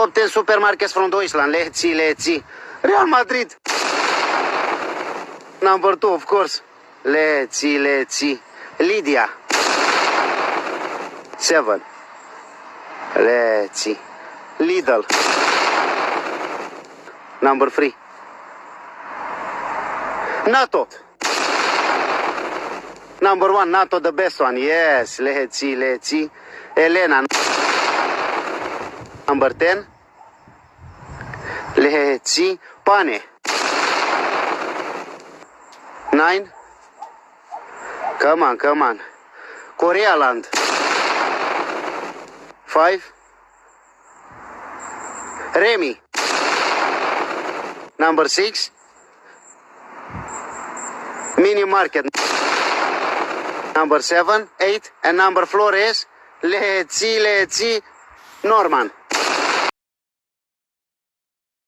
Top 10 supermarkets from Deutschland. Let's see. Real Madrid. Number 2, of course. Let's see. Lydia. 7. Let's see. Lidl. Number 3. NATO. Number 1, NATO, the best one. Yes, let's see. Elena. Number 10. Let's see. Pane. 9. Come on. Korealand. 5. Remy. Number 6. Mini market. Number 7, 8, and number 4 is let's see. Norman.